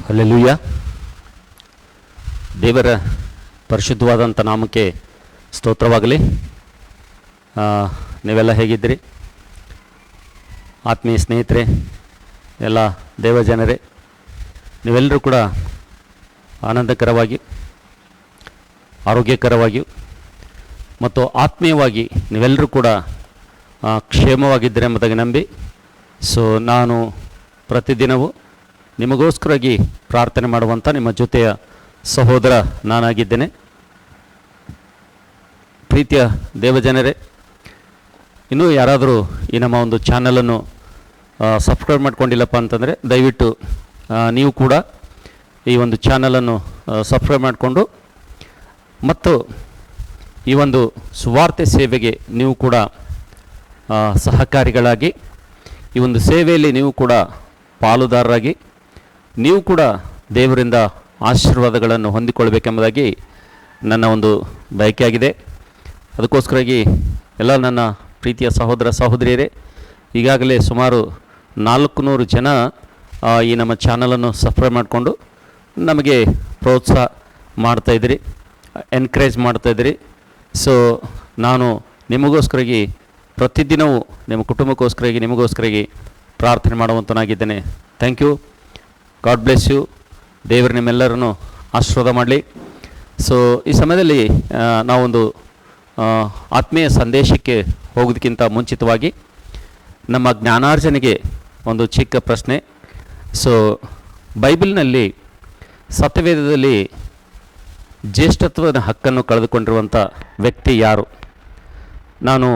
Hallelujah. ದೇವರ ಪರಿಶುದ್ಧವಾದಂಥ ನಾಮಕ್ಕೆ ಸ್ತೋತ್ರವಾಗಲಿ. ನೀವೆಲ್ಲ ಹೇಗಿದ್ದೀರಿ? ಆತ್ಮೀಯ ಸ್ನೇಹಿತರೆ, ಎಲ್ಲ ದೇವಜನರೇ, ನೀವೆಲ್ಲರೂ ಕೂಡ ಆನಂದಕರವಾಗಿ, ಆರೋಗ್ಯಕರವಾಗಿಯೂ ಮತ್ತು ಆತ್ಮೀಯವಾಗಿ ನೀವೆಲ್ಲರೂ ಕೂಡ ಕ್ಷೇಮವಾಗಿದ್ದರೆ ಎಂಬುದಾಗಿ ನಂಬಿ, ನಾನು ಪ್ರತಿದಿನವೂ ನಿಮಗೋಸ್ಕರವಾಗಿ ಪ್ರಾರ್ಥನೆ ಮಾಡುವಂಥ ನಿಮ್ಮ ಜೊತೆಯ ಸಹೋದರ ನಾನಾಗಿದ್ದೇನೆ. ಪ್ರೀತಿಯ ದೇವಜನರೇ, ಇನ್ನೂ ಯಾರಾದರೂ ಈ ನಮ್ಮ ಒಂದು ಚಾನಲನ್ನು ಸಬ್ಸ್ಕ್ರೈಬ್ ಮಾಡ್ಕೊಂಡಿಲ್ಲಪ್ಪ ಅಂತಂದರೆ ದಯವಿಟ್ಟು ನೀವು ಕೂಡ ಈ ಒಂದು ಚಾನಲನ್ನು ಸಬ್ಸ್ಕ್ರೈಬ್ ಮಾಡಿಕೊಂಡು ಮತ್ತು ಈ ಒಂದು ಸುವಾರ್ತೆ ಸೇವೆಗೆ ನೀವು ಕೂಡ ಸಹಕಾರಿಗಳಾಗಿ, ಈ ಒಂದು ಸೇವೆಯಲ್ಲಿ ನೀವು ಕೂಡ ಪಾಲುದಾರರಾಗಿ, ನೀವು ಕೂಡ ದೇವರಿಂದ ಆಶೀರ್ವಾದಗಳನ್ನು ಹೊಂದಿಕೊಳ್ಳಬೇಕೆಂಬುದಾಗಿ ನನ್ನ ಒಂದು ಬಯಕೆಯಾಗಿದೆ. ಅದಕ್ಕೋಸ್ಕರವಾಗಿ ಎಲ್ಲ ನನ್ನ ಪ್ರೀತಿಯ ಸಹೋದರ ಸಹೋದರಿಯರೇ, ಈಗಾಗಲೇ ಸುಮಾರು 400 ಜನ ಈ ನಮ್ಮ ಚಾನಲನ್ನು ಸಬ್ಸ್ಕ್ರೈಬ್ ಮಾಡಿಕೊಂಡು ನಮಗೆ ಪ್ರೋತ್ಸಾಹ ಮಾಡ್ತಾಯಿದ್ದೀರಿ, ಎನ್ಕರೇಜ್ ಮಾಡ್ತಾಯಿದ್ದೀರಿ. ನಾನು ನಿಮಗೋಸ್ಕರವಾಗಿ ಪ್ರತಿದಿನವೂ ನಿಮ್ಮ ಕುಟುಂಬಕ್ಕೋಸ್ಕರವಾಗಿ ನಿಮಗೋಸ್ಕರವಾಗಿ ಪ್ರಾರ್ಥನೆ ಮಾಡುವಂತನಾಗಿದ್ದೇನೆ. Thank you. God bless you. ದೇವರು ನಿಮ್ಮೆಲ್ಲರನ್ನು ಆಶೀರ್ವಾದ ಮಾಡಲಿ. ಈ ಸಮಯದಲ್ಲಿ ನಾವೊಂದು ಆತ್ಮೀಯ ಸಂದೇಶಕ್ಕೆ ಹೋಗೋದಕ್ಕಿಂತ ಮುಂಚಿತವಾಗಿ ನಮ್ಮ ಜ್ಞಾನಾರ್ಜನೆಗೆ ಒಂದು ಚಿಕ್ಕ ಪ್ರಶ್ನೆ. ಬೈಬಲ್ನಲ್ಲಿ ಸತ್ಯವೇದದಲ್ಲಿ ಜ್ಯೇಷ್ಠತ್ವದ ಹಕ್ಕನ್ನು ಕಳೆದುಕೊಂಡಿರುವಂಥ ವ್ಯಕ್ತಿ ಯಾರು? ನಾನು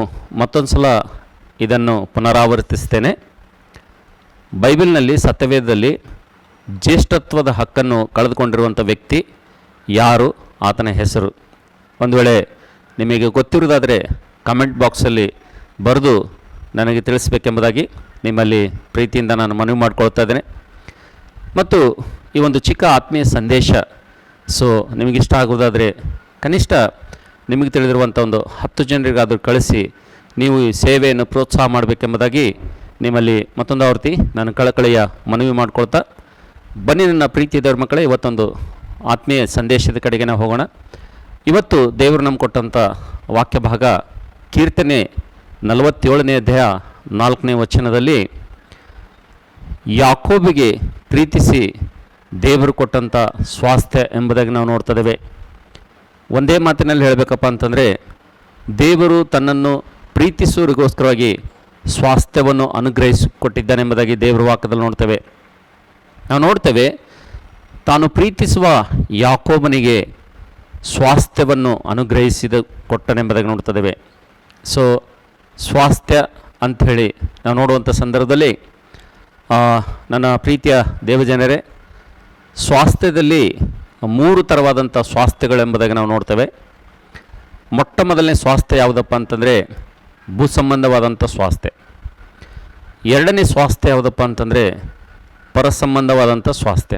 ಮತ್ತೊಂದು ಸಲ ಇದನ್ನು ಪುನರಾವರ್ತಿಸ್ತೇನೆ. ಬೈಬಲ್ನಲ್ಲಿ ಸತ್ಯವೇದದಲ್ಲಿ ಜ್ಯೇಷ್ಠತ್ವದ ಹಕ್ಕನ್ನು ಕಳೆದುಕೊಂಡಿರುವಂಥ ವ್ಯಕ್ತಿ ಯಾರು? ಆತನ ಹೆಸರು. ಒಂದು ವೇಳೆ ನಿಮಗೆ ಗೊತ್ತಿರುವುದಾದರೆ ಕಮೆಂಟ್ ಬಾಕ್ಸಲ್ಲಿ ಬರೆದು ನನಗೆ ತಿಳಿಸಬೇಕೆಂಬುದಾಗಿ ನಿಮ್ಮಲ್ಲಿ ಪ್ರೀತಿಯಿಂದ ನಾನು ಮನವಿ ಮಾಡಿಕೊಳ್ತಾ ಇದ್ದೇನೆ. ಮತ್ತು ಈ ಒಂದು ಚಿಕ್ಕ ಆತ್ಮೀಯ ಸಂದೇಶ ನಿಮಗಿಷ್ಟ ಆಗುವುದಾದರೆ ಕನಿಷ್ಠ ನಿಮಗೆ ತಿಳಿದಿರುವಂಥ ಒಂದು 10 ಜನರಿಗಾದರೂ ಕಳಿಸಿ ನೀವು ಈ ಸೇವೆಯನ್ನು ಪ್ರೋತ್ಸಾಹ ಮಾಡಬೇಕೆಂಬುದಾಗಿ ನಿಮ್ಮಲ್ಲಿ ಮತ್ತೊಂದು ಆವರ್ತಿ ನಾನು ಕಳಕಳಿಯ ಮನವಿ ಮಾಡಿಕೊಳ್ತಾ, ಬನ್ನಿ ನನ್ನ ಪ್ರೀತಿಯ ದೇವರ ಮಕ್ಕಳೇ, ಇವತ್ತೊಂದು ಆತ್ಮೀಯ ಸಂದೇಶದ ಕಡೆಗೆ ನಾವು ಹೋಗೋಣ. ಇವತ್ತು ದೇವರು ನಮ್ಗೆ ಕೊಟ್ಟಂಥ ವಾಕ್ಯ ಭಾಗ ಕೀರ್ತನೆ 47ನೇ ಅಧ್ಯಾಯ 4ನೇ ವಚನದಲ್ಲಿ, ಯಾಕೋಬಿಗೆ ಪ್ರೀತಿಸಿ ದೇವರು ಕೊಟ್ಟಂಥ ಸ್ವಾಸ್ಥ್ಯ ಎಂಬುದಾಗಿ ನಾವು ನೋಡ್ತಿದ್ದೇವೆ. ಒಂದೇ ಮಾತಿನಲ್ಲಿ ಹೇಳಬೇಕಪ್ಪ ಅಂತಂದರೆ, ದೇವರು ತನ್ನನ್ನು ಪ್ರೀತಿಸುವರಿಗೋಸ್ಕರವಾಗಿ ಸ್ವಾಸ್ಥ್ಯವನ್ನು ಅನುಗ್ರಹಿಸಿಕೊಟ್ಟಿದ್ದಾನೆಂಬುದಾಗಿ ದೇವರ ವಾಕ್ಯದಲ್ಲಿ ನೋಡ್ತೇವೆ. ನಾವು ನೋಡ್ತೇವೆ, ತಾನು ಪ್ರೀತಿಸುವ ಯಾಕೋಬನಿಗೆ ಸ್ವಾಸ್ಥ್ಯವನ್ನು ಕೊಟ್ಟನೆಂಬುದಾಗಿ ನೋಡ್ತಿದ್ದೇವೆ. ಸ್ವಾಸ್ಥ್ಯ ಅಂಥೇಳಿ ನಾವು ನೋಡುವಂಥ ಸಂದರ್ಭದಲ್ಲಿ ನನ್ನ ಪ್ರೀತಿಯ ದೇವಜನರೇ, ಸ್ವಾಸ್ಥ್ಯದಲ್ಲಿ 3 ಥರವಾದಂಥ ಸ್ವಾಸ್ಥ್ಯಗಳೆಂಬುದಾಗಿ ನಾವು ನೋಡ್ತೇವೆ. ಮೊಟ್ಟ ಮೊದಲನೇ ಸ್ವಾಸ್ಥ್ಯ ಯಾವುದಪ್ಪ ಅಂತಂದರೆ ಭೂ ಸಂಬಂಧವಾದಂಥ ಸ್ವಾಸ್ಥ್ಯ. ಎರಡನೇ ಸ್ವಾಸ್ಥ್ಯ ಯಾವುದಪ್ಪ ಅಂತಂದರೆ ಪರ ಸಂಬಂಧವಾದಂಥ ಸ್ವಾಸ್ಥ್ಯ.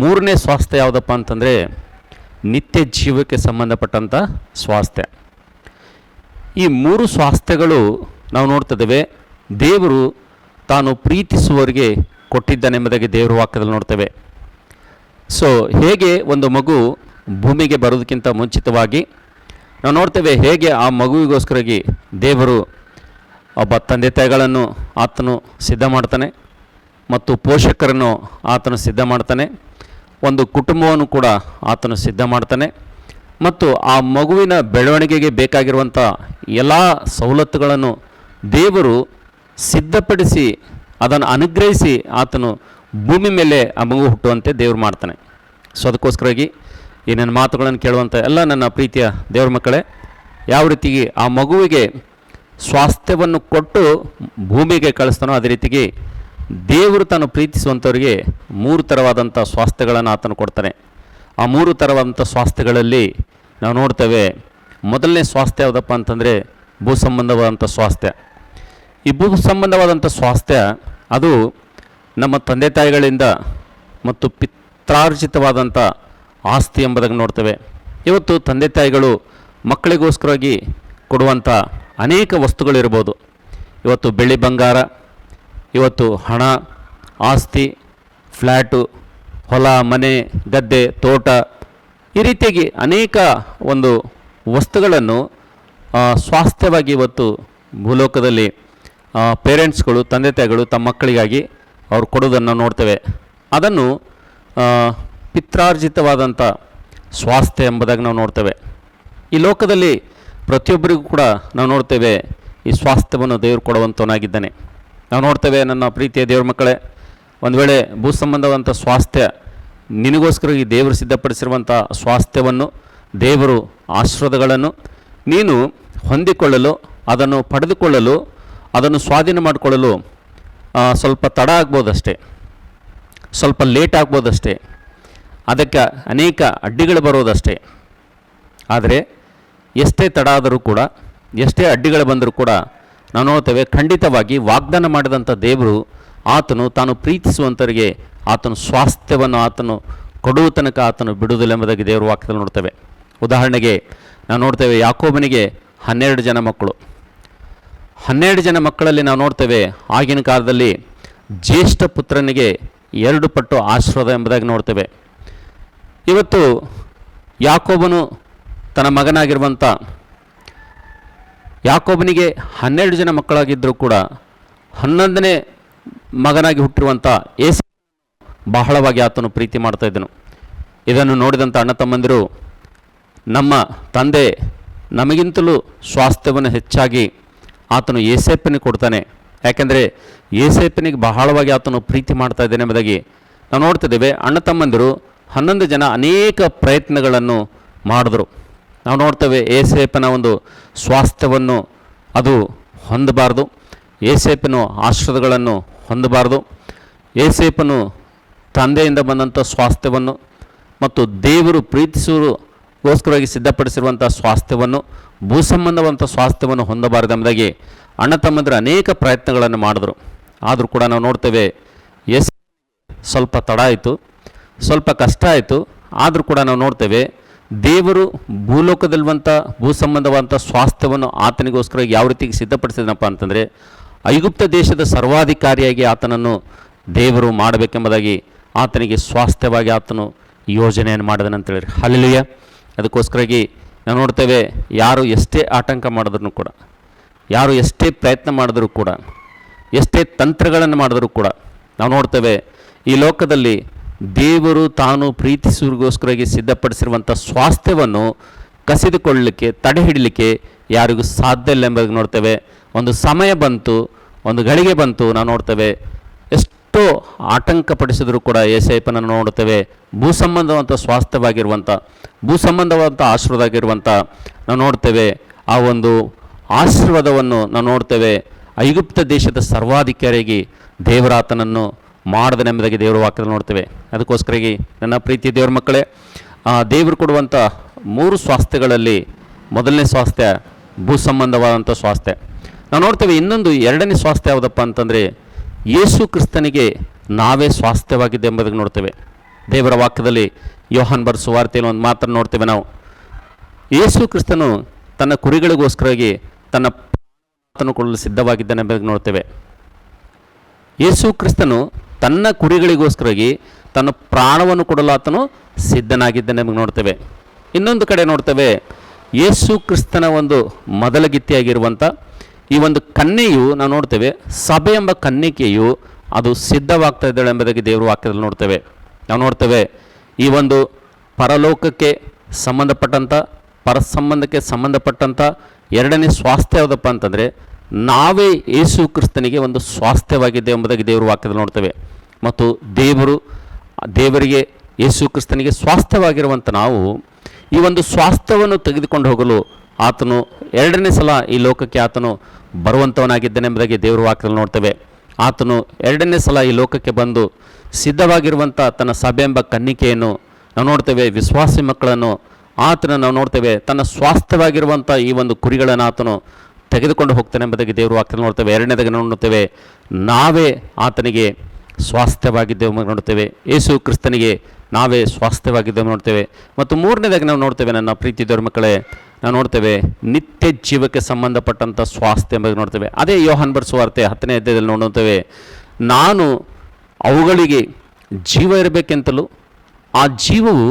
ಮೂರನೇ ಸ್ವಾಸ್ಥ್ಯ ಯಾವುದಪ್ಪ ಅಂತಂದರೆ ನಿತ್ಯ ಜೀವಕ್ಕೆ ಸಂಬಂಧಪಟ್ಟಂಥ ಸ್ವಾಸ್ಥ್ಯ. ಈ 3 ಸ್ವಾಸ್ಥ್ಯಗಳು ನಾವು ನೋಡ್ತಿದ್ದೇವೆ ದೇವರು ತಾನು ಪ್ರೀತಿಸುವವರಿಗೆ ಕೊಟ್ಟಿದ್ದಾನೆಂಬುದಾಗಿ ದೇವರ ವಾಕ್ಯದಲ್ಲಿ ನೋಡ್ತೇವೆ. ಹೇಗೆ ಒಂದು ಮಗು ಭೂಮಿಗೆ ಬರೋದಕ್ಕಿಂತ ಮುಂಚಿತವಾಗಿ ನಾವು ನೋಡ್ತೇವೆ, ಹೇಗೆ ಆ ಮಗುವಿಗೋಸ್ಕರವಾಗಿ ದೇವರು ಒಬ್ಬ ತಂದೆ ತಾಯಿಗಳನ್ನು ಆತನು ಸಿದ್ಧ ಮಾಡ್ತಾನೆ ಮತ್ತು ಪೋಷಕರನ್ನು ಆತನು ಸಿದ್ಧ ಮಾಡ್ತಾನೆ, ಒಂದು ಕುಟುಂಬವನ್ನು ಕೂಡ ಆತನು ಸಿದ್ಧ ಮಾಡ್ತಾನೆ ಮತ್ತು ಆ ಮಗುವಿನ ಬೆಳವಣಿಗೆಗೆ ಬೇಕಾಗಿರುವಂಥ ಎಲ್ಲ ಸವಲತ್ತುಗಳನ್ನು ದೇವರು ಸಿದ್ಧಪಡಿಸಿ ಅದನ್ನು ಅನುಗ್ರಹಿಸಿ ಆತನು ಭೂಮಿ ಮೇಲೆ ಆ ಮಗು ಹುಟ್ಟುವಂತೆ ದೇವರು ಮಾಡ್ತಾನೆ. ಅದಕ್ಕೋಸ್ಕರವಾಗಿ ಈ ನನ್ನ ಮಾತುಗಳನ್ನು ಕೇಳುವಂಥ ಎಲ್ಲ ನನ್ನ ಪ್ರೀತಿಯ ದೇವ್ರ ಮಕ್ಕಳೇ, ಯಾವ ರೀತಿಗೆ ಆ ಮಗುವಿಗೆ ಸ್ವಾಸ್ಥ್ಯವನ್ನು ಕೊಟ್ಟು ಭೂಮಿಗೆ ಕಳಿಸ್ತಾನೋ ಅದೇ ರೀತಿಗೆ ದೇವರು ತಾನು ಪ್ರೀತಿಸುವಂಥವರಿಗೆ 3 ಥರವಾದಂಥ ಸ್ವಾಸ್ಥ್ಯಗಳನ್ನು ಆತನು ಕೊಡ್ತಾನೆ. ಆ 3 ಥರವಾದಂಥ ಸ್ವಾಸ್ಥ್ಯಗಳಲ್ಲಿ ನಾವು ನೋಡ್ತೇವೆ, ಮೊದಲನೇ ಸ್ವಾಸ್ಥ್ಯ ಯಾವುದಪ್ಪ ಅಂತಂದರೆ ಭೂ ಸಂಬಂಧವಾದಂಥ ಸ್ವಾಸ್ಥ್ಯ. ಈ ಭೂ ಸಂಬಂಧವಾದಂಥ ಸ್ವಾಸ್ಥ್ಯ ಅದು ನಮ್ಮ ತಂದೆ ತಾಯಿಗಳಿಂದ ಮತ್ತು ಪಿತ್ರಾರ್ಜಿತವಾದಂಥ ಆಸ್ತಿ ಎಂಬುದಾಗಿ ನೋಡ್ತೇವೆ. ಇವತ್ತು ತಂದೆ ತಾಯಿಗಳು ಮಕ್ಕಳಿಗೋಸ್ಕರವಾಗಿ ಕೊಡುವಂಥ ಅನೇಕ ವಸ್ತುಗಳಿರ್ಬೋದು. ಇವತ್ತು ಬೆಳ್ಳಿ ಬಂಗಾರ, ಇವತ್ತು ಹಣ, ಆಸ್ತಿ, ಫ್ಲ್ಯಾಟು, ಹೊಲ, ಮನೆ, ಗದ್ದೆ, ತೋಟ, ಈ ರೀತಿಯಾಗಿ ಅನೇಕ ಒಂದು ವಸ್ತುಗಳನ್ನು ಸ್ವಾಸ್ಥ್ಯವಾಗಿ ಇವತ್ತು ಭೂಲೋಕದಲ್ಲಿ ಪೇರೆಂಟ್ಸ್ಗಳು, ತಂದೆ ತಾಯಿಗಳು ತಮ್ಮ ಮಕ್ಕಳಿಗಾಗಿ ಅವ್ರು ಕೊಡೋದನ್ನು ನೋಡ್ತೇವೆ. ಅದನ್ನು ಪಿತ್ರಾರ್ಜಿತವಾದಂಥ ಸ್ವಾಸ್ಥ್ಯ ಎಂಬುದಾಗಿ ನಾವು ನೋಡ್ತೇವೆ. ಈ ಲೋಕದಲ್ಲಿ ಪ್ರತಿಯೊಬ್ಬರಿಗೂ ಕೂಡ ನಾವು ನೋಡ್ತೇವೆ ಈ ಸ್ವಾಸ್ಥ್ಯವನ್ನು ದೇವರು ಕೊಡುವಂತವನಾಗಿದ್ದಾನೆ. ನಾವು ನೋಡ್ತೇವೆ, ನನ್ನ ಪ್ರೀತಿಯ ದೇವ್ರ ಮಕ್ಕಳೇ, ಒಂದು ವೇಳೆ ಭೂ ಸಂಬಂಧವಂಥ ಸ್ವಾಸ್ಥ್ಯ ನಿನಗೋಸ್ಕರ ಈ ದೇವರು ಸಿದ್ಧಪಡಿಸಿರುವಂಥ ಸ್ವಾಸ್ಥ್ಯವನ್ನು, ದೇವರು ಆಶೀರ್ವಾದಗಳನ್ನು ನೀನು ಹೊಂದಿಕೊಳ್ಳಲು, ಅದನ್ನು ಪಡೆದುಕೊಳ್ಳಲು, ಅದನ್ನು ಸ್ವಾಧೀನ ಮಾಡಿಕೊಳ್ಳಲು ಸ್ವಲ್ಪ ತಡ ಆಗ್ಬೋದಷ್ಟೇ, ಸ್ವಲ್ಪ ಲೇಟ್ ಆಗ್ಬೋದಷ್ಟೇ, ಅದಕ್ಕೆ ಅನೇಕ ಅಡ್ಡಿಗಳು ಬರೋದಷ್ಟೇ. ಆದರೆ ಎಷ್ಟೇ ತಡ ಆದರೂ ಕೂಡ, ಎಷ್ಟೇ ಅಡ್ಡಿಗಳು ಬಂದರೂ ಕೂಡ ನಾವು ನೋಡ್ತೇವೆ, ಖಂಡಿತವಾಗಿ ವಾಗ್ದಾನ ಮಾಡಿದಂಥ ದೇವರು ಆತನು ತಾನು ಪ್ರೀತಿಸುವಂಥವರಿಗೆ ಆತನು ಸ್ವಾಸ್ಥ್ಯವನ್ನು ಆತನು ಕೊಡುವ ತನಕ ಆತನು ಬಿಡುವುದಿಲ್ಲ ಎಂಬುದಾಗಿ ದೇವರು ವಾಕ್ಯದಲ್ಲಿ ನೋಡ್ತೇವೆ. ಉದಾಹರಣೆಗೆ ನಾವು ನೋಡ್ತೇವೆ, ಯಾಕೋಬನಿಗೆ 12 ಜನ ಮಕ್ಕಳು. 12 ಜನ ಮಕ್ಕಳಲ್ಲಿ ನಾವು ನೋಡ್ತೇವೆ, ಆಗಿನ ಕಾಲದಲ್ಲಿ ಜ್ಯೇಷ್ಠ ಪುತ್ರನಿಗೆ 2 ಪಟ್ಟು ಆಶೀರ್ವಾದ ಎಂಬುದಾಗಿ ನೋಡ್ತೇವೆ. ಇವತ್ತು ಯಾಕೋಬನು ತನ್ನ ಮಗನಾಗಿರುವಂಥ ಯಾಕೋಬನಿಗೆ 12 ಜನ ಮಕ್ಕಳಾಗಿದ್ದರೂ ಕೂಡ 11ನೇ ಮಗನಾಗಿ ಹುಟ್ಟಿರುವಂಥ ಏಸು ಬಹಳವಾಗಿ ಆತನು ಪ್ರೀತಿ ಮಾಡ್ತಾ ಇದ್ದನು. ಇದನ್ನು ನೋಡಿದಂಥ ಅಣ್ಣ ತಮ್ಮಂದಿರು, ನಮ್ಮ ತಂದೆ ನಮಗಿಂತಲೂ ಸ್ವಾಸ್ಥ್ಯವನ್ನು ಹೆಚ್ಚಾಗಿ ಆತನು ಏಸೇಪನಿಗೆ ಕೊಡ್ತಾನೆ, ಯಾಕೆಂದರೆ ಏಸೇಪನಿಗೆ ಬಹಳವಾಗಿ ಆತನು ಪ್ರೀತಿ ಮಾಡ್ತಾ ಇದ್ದಾನೆ ಎಂಬುದಾಗಿ ನಾವು ನೋಡ್ತಿದ್ದೇವೆ. ಅಣ್ಣ ತಮ್ಮಂದಿರು 11 ಜನ ಅನೇಕ ಪ್ರಯತ್ನಗಳನ್ನು ಮಾಡಿದ್ರು. ನಾವು ನೋಡ್ತೇವೆ, ಏಸೇಪನ ಒಂದು ಸ್ವಾಸ್ಥ್ಯವನ್ನು ಅದು ಹೊಂದಬಾರ್ದು, ಏಸೇಪನು ಆಶೀರ್ವಾದಗಳನ್ನು ಹೊಂದಬಾರ್ದು, ಏಸೇಪನು ತಂದೆಯಿಂದ ಬಂದಂಥ ಸ್ವಾಸ್ಥ್ಯವನ್ನು ಮತ್ತು ದೇವರು ಪ್ರೀತಿಸುವಗೋಸ್ಕರವಾಗಿ ಸಿದ್ಧಪಡಿಸಿರುವಂಥ ಸ್ವಾಸ್ಥ್ಯವನ್ನು, ಭೂ ಸಂಬಂಧವಂಥ ಸ್ವಾಸ್ಥ್ಯವನ್ನು ಹೊಂದಬಾರದು ಎಂಬುದಾಗಿ ಅಣ್ಣ ತಮ್ಮಂದಿರು ಅನೇಕ ಪ್ರಯತ್ನಗಳನ್ನು ಮಾಡಿದ್ರು. ಆದರೂ ಕೂಡ ನಾವು ನೋಡ್ತೇವೆ, ಸ್ವಲ್ಪ ತಡ ಆಯಿತು, ಸ್ವಲ್ಪ ಕಷ್ಟ ಆಯಿತು. ಆದರೂ ಕೂಡ ನಾವು ನೋಡ್ತೇವೆ, ದೇವರು ಭೂಲೋಕದಲ್ಲಿರುವಂಥ ಭೂ ಸಂಬಂಧವಂಥ ಸ್ವಾಸ್ಥ್ಯವನ್ನು ಆತನಿಗೋಸ್ಕರ ಯಾವ ರೀತಿಗೆ ಸಿದ್ಧಪಡಿಸಿದನಪ್ಪ ಅಂತಂದರೆ, ಐಗುಪ್ತ ದೇಶದ ಸರ್ವಾಧಿಕಾರಿಯಾಗಿ ಆತನನ್ನು ದೇವರು ಮಾಡಬೇಕೆಂಬುದಾಗಿ ಆತನಿಗೆ ಸ್ವಾಸ್ಥ್ಯವಾಗಿ ಆತನು ಯೋಜನೆಯನ್ನು ಮಾಡಿದನಂತೇಳಿ. ಹಲ್ಲೆಲೂಯಾ. ಅದಕ್ಕೋಸ್ಕರಾಗಿ ನಾವು ನೋಡ್ತೇವೆ, ಯಾರು ಎಷ್ಟೇ ಆತಂಕ ಮಾಡಿದ್ರು ಕೂಡ, ಯಾರು ಎಷ್ಟೇ ಪ್ರಯತ್ನ ಮಾಡಿದ್ರು ಕೂಡ, ಎಷ್ಟೇ ತಂತ್ರಗಳನ್ನು ಮಾಡಿದ್ರು ಕೂಡ ನಾವು ನೋಡ್ತೇವೆ, ಈ ಲೋಕದಲ್ಲಿ ದೇವರು ತಾನು ಪ್ರೀತಿಸುವರಿಗೋಸ್ಕರವಾಗಿ ಸಿದ್ಧಪಡಿಸಿರುವಂಥ ಸ್ವಾಸ್ಥ್ಯವನ್ನು ಕಸಿದುಕೊಳ್ಳಲಿಕ್ಕೆ, ತಡೆ ಹಿಡಲಿಕ್ಕೆ ಯಾರಿಗೂ ಸಾಧ್ಯ ಇಲ್ಲ ಎಂಬುದಾಗಿ ನೋಡ್ತೇವೆ. ಒಂದು ಸಮಯ ಬಂತು, ಒಂದು ಗಳಿಗೆ ಬಂತು, ನಾವು ನೋಡ್ತೇವೆ ಎಷ್ಟೋ ಆತಂಕ ಪಡಿಸಿದರೂ ಕೂಡ ಏಸೇಪನನ್ನು ನೋಡ್ತೇವೆ, ಭೂ ಸಂಬಂಧವಂಥ ಸ್ವಾಸ್ಥ್ಯವಾಗಿರುವಂಥ, ಭೂ ಸಂಬಂಧವಂಥ ಆಶೀರ್ವಾದ ಆಗಿರುವಂಥ ನಾವು ನೋಡ್ತೇವೆ. ಆ ಒಂದು ಆಶೀರ್ವಾದವನ್ನು ನಾವು ನೋಡ್ತೇವೆ, ಐಗುಪ್ತ ದೇಶದ ಸರ್ವಾಧಿಕಾರಿಯಾಗಿ ದೇವರಾತನನ್ನು ಮಾಡದನೆಂಬುದಾಗಿ ದೇವರ ವಾಕ್ಯದಲ್ಲಿ ನೋಡ್ತೇವೆ. ಅದಕ್ಕೋಸ್ಕರಾಗಿ ನನ್ನ ಪ್ರೀತಿ ದೇವರ ಮಕ್ಕಳೇ, ದೇವರು ಕೊಡುವಂಥ 3 ಸ್ವಾಸ್ಥ್ಯಗಳಲ್ಲಿ ಮೊದಲನೇ ಸ್ವಾಸ್ಥ್ಯ ಭೂ ಸಂಬಂಧವಾದಂಥ ಸ್ವಾಸ್ಥ್ಯ. ನಾವು ನೋಡ್ತೇವೆ. ಇನ್ನೊಂದು 2ನೇ ಸ್ವಾಸ್ಥ್ಯ ಯಾವುದಪ್ಪ ಅಂತಂದರೆ, ಯೇಸು ಕ್ರಿಸ್ತನಿಗೆ ನಾವೇ ಸ್ವಾಸ್ಥ್ಯವಾಗಿದೆ ಎಂಬುದಾಗಿ ನೋಡ್ತೇವೆ. ದೇವರ ವಾಕ್ಯದಲ್ಲಿ ಯೋಹಾನ್ ಬರೆದ ಸುವಾರ್ತೆಯಲ್ಲಿ ಒಂದು ಮಾತನ್ನು ನೋಡ್ತೇವೆ ನಾವು. ಯೇಸು ಕ್ರಿಸ್ತನು ತನ್ನ ಕುರಿಗಳಿಗೋಸ್ಕರವಾಗಿ ತನ್ನ ಪ್ರಾಣವನ್ನು ಕೊಡಲು ಸಿದ್ಧವಾಗಿದ್ದಾನೆ ಎಂಬುದಾಗಿ ನೋಡ್ತೇವೆ. ಯೇಸು ಕ್ರಿಸ್ತನು ತನ್ನ ಕುರಿಗಳಿಗೋಸ್ಕರವಾಗಿ ತನ್ನ ಪ್ರಾಣವನ್ನು ಕೊಡಲು ಆತನು ಸಿದ್ಧನಾಗಿದ್ದಾನೆ ಎಂಬುದಾಗಿ ನೋಡ್ತೇವೆ. ಇನ್ನೊಂದು ಕಡೆ ನೋಡ್ತೇವೆ, ಯೇಸು ಕ್ರಿಸ್ತನ ಒಂದು ಮೊದಲಗಿತ್ತಿಯಾಗಿರುವಂಥ ಈ ಒಂದು ಕನ್ಯೆಯು ನಾವು ನೋಡ್ತೇವೆ, ಸಭೆ ಎಂಬ ಕನ್ನಿಕೆಯು ಅದು ಸಿದ್ಧವಾಗ್ತಾ ಇದ್ದಾಳೆ ಎಂಬುದಾಗಿ ದೇವರ ವಾಕ್ಯದಲ್ಲಿ ನೋಡ್ತೇವೆ. ನಾವು ನೋಡ್ತೇವೆ, ಈ ಒಂದು ಪರಲೋಕಕ್ಕೆ ಸಂಬಂಧಪಟ್ಟಂಥ, ಪರಸಂಬಂಧಕ್ಕೆ ಸಂಬಂಧಪಟ್ಟಂಥ 2ನೇ ಸ್ವಾಸ್ಥ್ಯ ಯಾವುದಪ್ಪ ಅಂತಂದರೆ, ನಾವೇ ಯೇಸು ಕ್ರಿಸ್ತನಿಗೆ ಒಂದು ಸ್ವಾಸ್ಥ್ಯವಾಗಿದೆ ಎಂಬುದಾಗಿ ದೇವರ ವಾಕ್ಯದಲ್ಲಿ ನೋಡ್ತೇವೆ. ಮತ್ತು ದೇವರಿಗೆ ಯೇಸು ಕ್ರಿಸ್ತನಿಗೆ ಸ್ವಾಸ್ಥ್ಯವಾಗಿರುವಂಥ ನಾವು ಈ ಒಂದು ಸ್ವಾಸ್ಥ್ಯವನ್ನು ತೆಗೆದುಕೊಂಡು ಹೋಗಲು ಆತನು 2ನೇ ಸಲ ಈ ಲೋಕಕ್ಕೆ ಆತನು ಬರುವಂಥವನಾಗಿದ್ದಾನೆ ಎಂಬುದಾಗಿ ದೇವರ ವಾಕ್ಯದಲ್ಲಿ ನೋಡ್ತೇವೆ. ಆತನು 2ನೇ ಸಲ ಈ ಲೋಕಕ್ಕೆ ಬಂದು ಸಿದ್ಧವಾಗಿರುವಂಥ ತನ್ನ ಸಭೆ ಎಂಬ ಕನ್ನಿಕೆಯನ್ನು ನಾವು ನೋಡ್ತೇವೆ, ವಿಶ್ವಾಸಿ ಮಕ್ಕಳನ್ನು ಆತನ ನಾವು ನೋಡ್ತೇವೆ, ತನ್ನ ಸ್ವಾಸ್ಥ್ಯವಾಗಿರುವಂಥ ಈ ಒಂದು ಕುರಿಗಳನ್ನು ಆತನು ತೆಗೆದುಕೊಂಡು ಹೋಗ್ತಾನೆ ಎಂಬುದಾಗಿ ದೇವರು ವಾಕ್ಯದಲ್ಲಿ ನೋಡ್ತೇವೆ. 2ನೇದಾಗಿ ನೋಡ್ತೇವೆ, ನಾವೇ ಆತನಿಗೆ ಸ್ವಾಸ್ಥ್ಯವಾಗಿದ್ದೇವೆ ನೋಡ್ತೇವೆ, ಯೇಸು ಕ್ರಿಸ್ತನಿಗೆ ನಾವೇ ಸ್ವಾಸ್ಥ್ಯವಾಗಿದ್ದೇವೆ ನೋಡ್ತೇವೆ. ಮತ್ತು 3ನೇದಾಗಿ ನಾವು ನೋಡ್ತೇವೆ, ನನ್ನ ಪ್ರೀತಿ ದೇವರ ಮಕ್ಕಳೇ, ನಾವು ನೋಡ್ತೇವೆ ನಿತ್ಯ ಜೀವಕ್ಕೆ ಸಂಬಂಧಪಟ್ಟಂಥ ಸ್ವಾಸ್ಥ್ಯ ಎಂಬುದಾಗಿ ನೋಡ್ತೇವೆ. ಅದೇ ಯೋಹಾನ್ ಬರೆದ ಸುವಾರ್ತೆ 10ನೇ ಅಧ್ಯಾಯದಲ್ಲಿ ನೋಡ್ತೇವೆ, ನಾನು ಅವುಗಳಿಗೆ ಜೀವ ಇರಬೇಕೆಂತಲೂ ಆ ಜೀವವು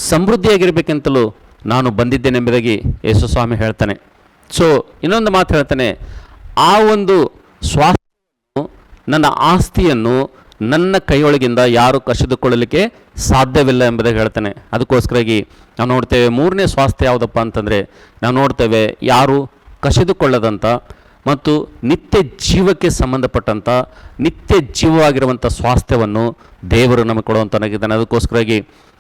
ಸಮೃದ್ಧಿಯಾಗಿರಬೇಕೆಂತಲೂ ನಾನು ಬಂದಿದ್ದೇನೆಂಬುದಾಗಿ ಯೇಸು ಸ್ವಾಮಿ ಹೇಳ್ತಾನೆ. ಸೊ ಇನ್ನೊಂದು ಮಾತು ಹೇಳ್ತಾನೆ, ಆ ಒಂದು ಸ್ವಾಸ್ಥ್ಯವನ್ನು, ನನ್ನ ಆಸ್ತಿಯನ್ನು ನನ್ನ ಕೈಯೊಳಗಿಂದ ಯಾರು ಕಸಿದುಕೊಳ್ಳಲಿಕ್ಕೆ ಸಾಧ್ಯವಿಲ್ಲ ಎಂಬುದಾಗಿ ಹೇಳ್ತಾನೆ. ಅದಕ್ಕೋಸ್ಕರಾಗಿ ನಾವು ನೋಡ್ತೇವೆ, ಮೂರನೇ ಸ್ವಾಸ್ಥ್ಯ ಯಾವುದಪ್ಪ ಅಂತಂದರೆ, ನಾವು ನೋಡ್ತೇವೆ ಯಾರು ಕಸಿದುಕೊಳ್ಳದಂಥ ಮತ್ತು ನಿತ್ಯ ಜೀವಕ್ಕೆ ಸಂಬಂಧಪಟ್ಟಂಥ ನಿತ್ಯ ಜೀವವಾಗಿರುವಂಥ ಸ್ವಾಸ್ಥ್ಯವನ್ನು ದೇವರು ನಮಗೆ ಕೊಡುವಂತನಾಗಿದ್ದಾನೆ. ಅದಕ್ಕೋಸ್ಕರಾಗಿ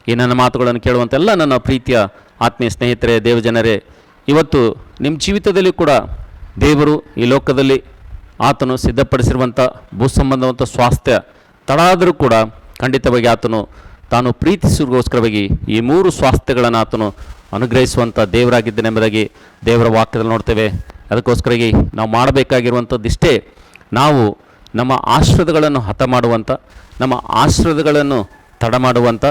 ಈ ನನ್ನ ಮಾತುಗಳನ್ನು ಕೇಳುವಂಥ ಎಲ್ಲ ನನ್ನ ಪ್ರೀತಿಯ ಆತ್ಮೀಯ ಸ್ನೇಹಿತರೆ, ದೇವಜನರೇ, ಇವತ್ತು ನಿಮ್ಮ ಜೀವಿತದಲ್ಲಿ ಕೂಡ ದೇವರು ಈ ಲೋಕದಲ್ಲಿ ಆತನು ಸಿದ್ಧಪಡಿಸಿರುವಂಥ ಭೂಸಂಬಂಧವಂಥ ಸ್ವಾಸ್ಥ್ಯ ತಡ ಆದರೂ ಕೂಡ ಖಂಡಿತವಾಗಿ ಆತನು ತಾನು ಪ್ರೀತಿಸಿಗೋಸ್ಕರವಾಗಿ ಈ ಮೂರು ಸ್ವಾಸ್ಥ್ಯಗಳನ್ನು ಆತನು ಅನುಗ್ರಹಿಸುವಂಥ ದೇವರಾಗಿದ್ದೇನೆ ಎಂಬುದಾಗಿ ದೇವರ ವಾಕ್ಯದಲ್ಲಿ ನೋಡ್ತೇವೆ. ಅದಕ್ಕೋಸ್ಕರಾಗಿ ನಾವು ಮಾಡಬೇಕಾಗಿರುವಂಥದ್ದಿಷ್ಟೇ, ನಾವು ನಮ್ಮ ಆಶೀರ್ವಾದಗಳನ್ನು ಹತ ಮಾಡುವಂಥ, ನಮ್ಮ ಆಶೀರ್ವಾದಗಳನ್ನು ತಡ ಮಾಡುವಂಥ,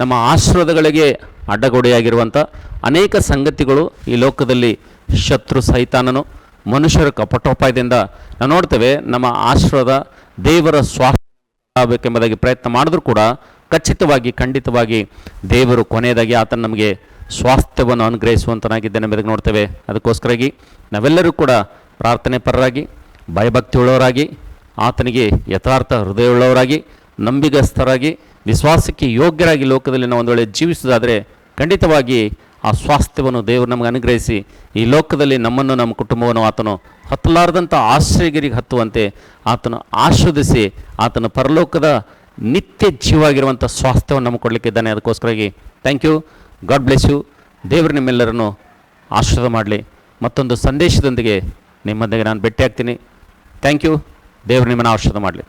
ನಮ್ಮ ಆಶೀರ್ವಾದಗಳಿಗೆ ಅಡ್ಡಗೋಡೆಯಾಗಿರುವಂಥ ಅನೇಕ ಸಂಗತಿಗಳು ಈ ಲೋಕದಲ್ಲಿ ಶತ್ರು ಸೈತಾನನು ಮನುಷ್ಯರ ಕಪಟೋಪಾಯದಿಂದ ನಾವು ನೋಡ್ತೇವೆ. ನಮ್ಮ ಆಶೀರ್ವಾದ ದೇವರ ಸ್ವಾಸ್ಥ್ಯ ಆಗಬೇಕೆಂಬುದಾಗಿ ಪ್ರಯತ್ನ ಮಾಡಿದ್ರೂ ಕೂಡ ಖಂಡಿತವಾಗಿ ದೇವರು ಕೊನೆಯದಾಗಿ ಆತನು ನಮಗೆ ಸ್ವಾಸ್ಥ್ಯವನ್ನು ಅನುಗ್ರಹಿಸುವಂತನಾಗಿದ್ದೇನೆ ಎಂಬುದಾಗಿ ನೋಡ್ತೇವೆ. ಅದಕ್ಕೋಸ್ಕರಾಗಿ ನಾವೆಲ್ಲರೂ ಕೂಡ ಪ್ರಾರ್ಥನೆ ಪರರಾಗಿ, ಭಯಭಕ್ತಿಯುಳ್ಳವರಾಗಿ, ಆತನಿಗೆ ಯಥಾರ್ಥ ಹೃದಯವುಳ್ಳವರಾಗಿ, ನಂಬಿಗಸ್ಥರಾಗಿ, ವಿಶ್ವಾಸಕ್ಕೆ ಯೋಗ್ಯರಾಗಿ ಲೋಕದಲ್ಲಿ ನಾವು ಒಂದು ವೇಳೆ ಜೀವಿಸುವುದಾದರೆ ಖಂಡಿತವಾಗಿ ಆ ಸ್ವಾಸ್ಥ್ಯವನ್ನು ದೇವರು ನಮಗೆ ಅನುಗ್ರಹಿಸಿ ಈ ಲೋಕದಲ್ಲಿ ನಮ್ಮನ್ನು, ನಮ್ಮ ಕುಟುಂಬವನ್ನು ಆತನು ಹತ್ತಲಾರದಂಥ ಆಶ್ರಯಗಿರಿಗೆ ಹತ್ತುವಂತೆ ಆತನು ಆಶೀರ್ವದಿಸಿ ಆತನ ಪರಲೋಕದ ನಿತ್ಯ ಜೀವಾಗಿರುವಂಥ ಸ್ವಾಸ್ಥ್ಯವನ್ನು ನಮಗೆ ಕೊಡಲಿಕ್ಕಿದ್ದಾನೆ. ಅದಕ್ಕೋಸ್ಕರಾಗಿ thank you. God bless you. ದೇವರು ನಿಮ್ಮೆಲ್ಲರನ್ನು ಆಶೀರ್ವಾದ ಮಾಡಲಿ. ಮತ್ತೊಂದು ಸಂದೇಶದೊಂದಿಗೆ ನಿಮ್ಮೊಂದಿಗೆ ನಾನು ಭೇಟಿ ಆಗ್ತೀನಿ. Thank you. ದೇವರು ನಿಮ್ಮನ್ನು ಆಶೀರ್ವಾದ ಮಾಡಲಿ.